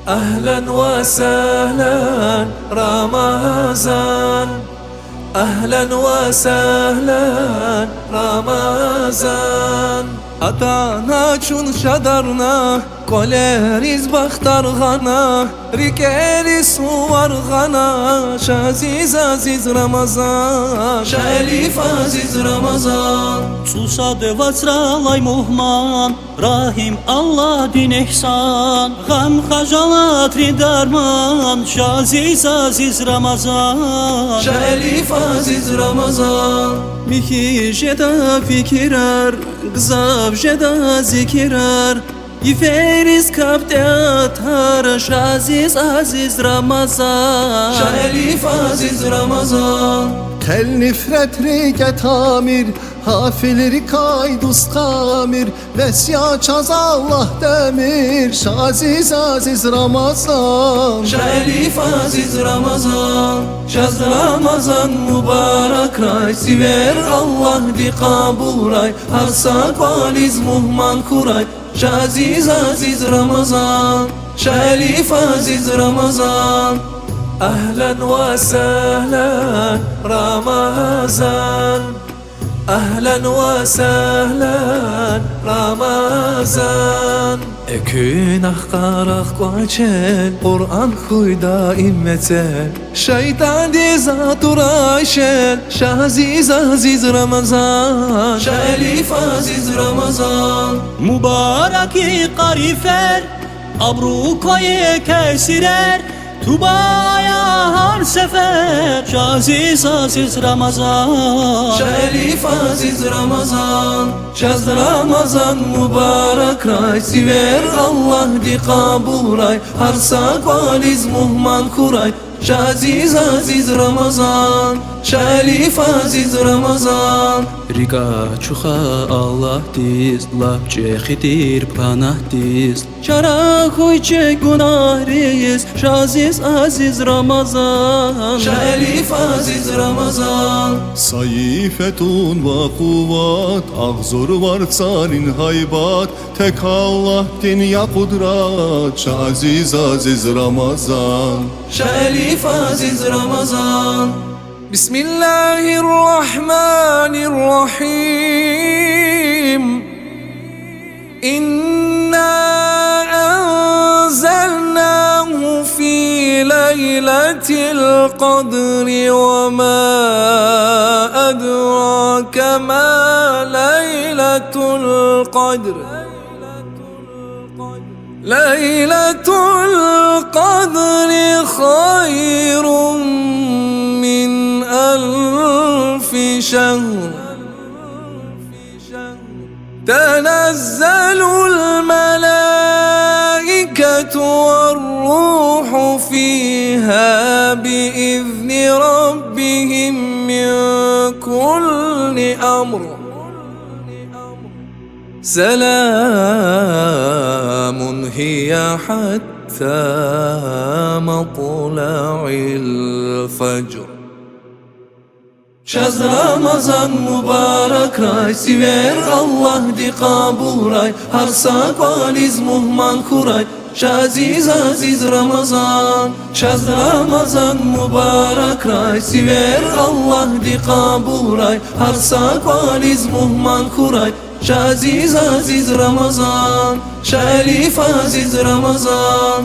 أهلا وسهلا رمضان، أهلا وسهلا رمضان. Adana çun şadarna, koleriz baxtarğana, rikeri suvarğana, şaziz aziz Ramazan, şerif aziz Ramazan. Susa devasralay muhman, Rahim Allah din ihsan, gam hacalat ridarman, şaziz aziz Ramazan, şerif aziz Ramazan. Miki jeda fikirar, gzav jeda zikirar, İferiz kapte atar, şaziz aziz Ramazan, şerif aziz Ramazan. Tel nifret rige tamir, hafilri kaydus kamir, vesya çaz Allah demir, şaziz aziz Ramazan, şerif aziz Ramazan. Şaz Ramazan mübarek ray, siver Allah di kabul ray, harsak valiz muhman kuray, şaziz aziz Ramazan, şerif aziz Ramazan. أهلا وسهلا رمضان، أهلا وسهلا رمضان. Ekün ahkarak koçel, Kur'an kuyda immetsel, şeytan diza durayşel, şaziz aziz Ramazan, şerif aziz Ramazan. Mübareki karifer, abru koye kesirer, Tuba'ya har sefer, şaziz aziz Ramazan, şerif aziz Ramazan. Şaz Ramazan mübarek ray, siver Allah di kabul ray, harsak valiz muhman kuray, şaziz aziz Ramazan, şerif aziz Ramazan. Riga çuha Allah diz, lapçe khidir panah diz, Şara koyçe günah reis, şaziz aziz Ramazan, şerif aziz Ramazan. sayifetun ve kuvat, ağzor var salin haybat, tek Allah din ya kudrat, şaziz aziz Ramazan, şerif aziz Ramazan. Bismillahirrahmanirrahim. İnna enzelnahu fi leyletil kadri ve ma edrake ma leyletul kadr. Leyletul kadri hayrun min elfi şehr. Tenezzalul melâiketu ve'r-ruhu fîhâ biizni rabbihim min kulli amr. Selamun hiye hattâ matla'il fecr. Şaz Ramazan mübarek ray, siver Allah di kabul ray, harsak valiz muhman kuray, şaziz aziz Ramazan. Şaz Ramazan mübarek ray, siver Allah di kabul ray, harsak valiz muhman kuray, şaziz aziz Ramazan, şerif aziz Ramazan.